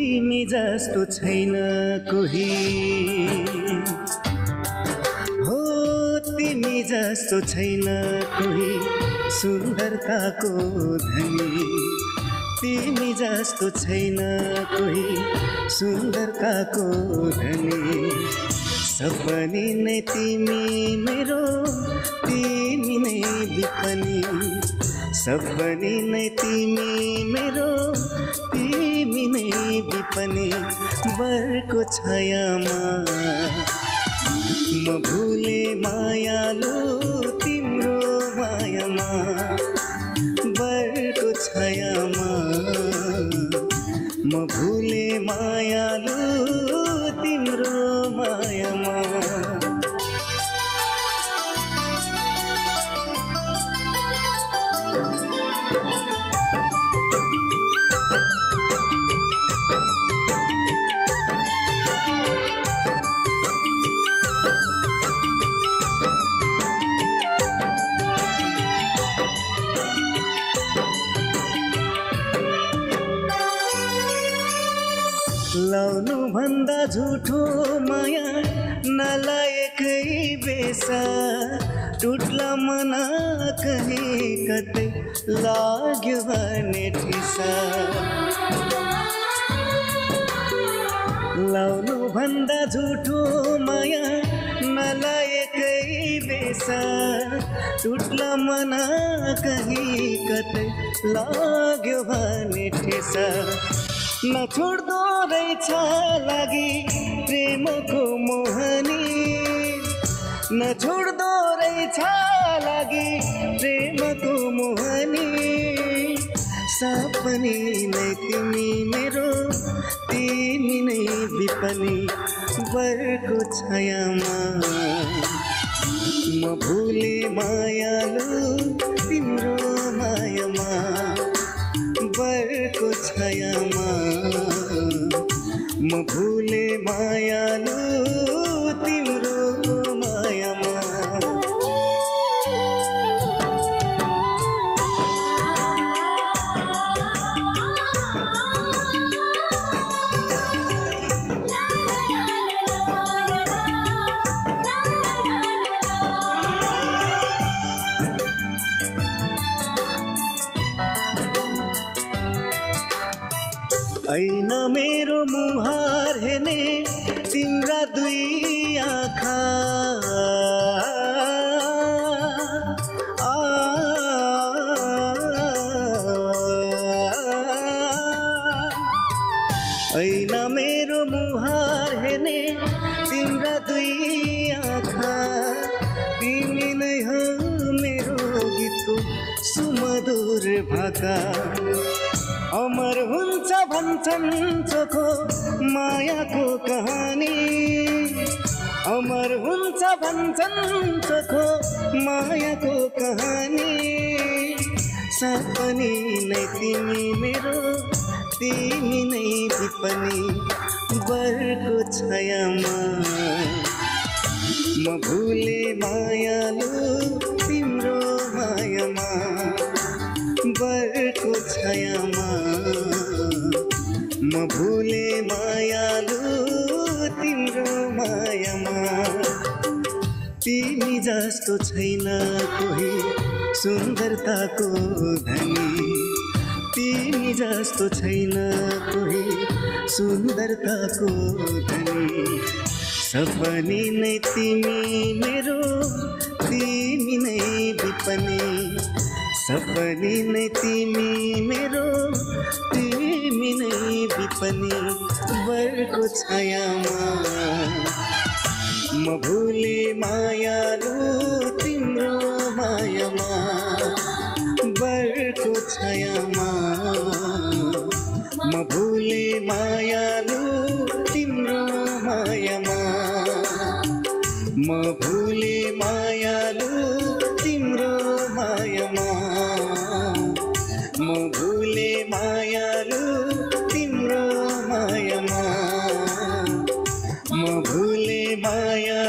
तिमी जस्तो छैन कोही हो तिमी जस्तो छैन कोही सुन्दरताको धनी तिमी जस्तो छैन कोही सुन्दरताको धनी सपनी नै तिमी मेरो तिमी नै विपनी सपनी नै तिमी मेरो तिमी नै विपनी बरको छायामा म भुले मायालु तिम्रो मायामा बरको छायामा म भुले मायालु तिम्रो मायामा लाउनु भन्दा झुठो माया नलायकै बेसा टुट्ला मना कहीं कतै लाग्यो भने ठिसा लाउनु भन्दा झुठो माया नलायकै बेसा टुट्ला मना कहीं कतै लाग्यो भने ठिसा नछोड्दो रहेछ लागि प्रेमको मोहनी नछोड्दो रहेछ लागि प्रेमको मोहनी सपनी नै तिमी मेरो तिमी नै विपनी बरको छायामा म भुले मायालु तिम्रो मायामा बरको छायामा म भुले मायालु तिम्रो मायामा ऐन मेरो मुहार हेर्ने तिम्रा दुई आँखा ऐन मेरो मुहार हेर्ने तिम्रा दुई आँखा तिमी नै हो मेरो गीतको सुमधुर भाका अमर हुन्छ भन्छन् चोखो मायाको कहानी अमर हुन्छ भन्छन् चोखो मायाको कहानी सपनी नै तिमी मेरो तिमी नै विपनी बरको छायामा म भुले मायालु तिम्रो मायामा बरको छायामा म भुले मायालु तिम्रो मायामा तिमी जस्तो छैन कोही सुन्दरताको धनी तिमी जस्तो छैन कोही सुन्दरताको धनी सपनी नै तिमी मेरो तिमी नै विपनी सपनी नै तिमी मेरो तिमी नै विपनी बरको छायामा म भुले मायालु तिम्रो मायामा बरको छायामा म भुले मायालु तिम्रो मायामा म भुले मायालु तिम्रो मायामा म भुले मायालु तिम्रो मायामा म भुले माया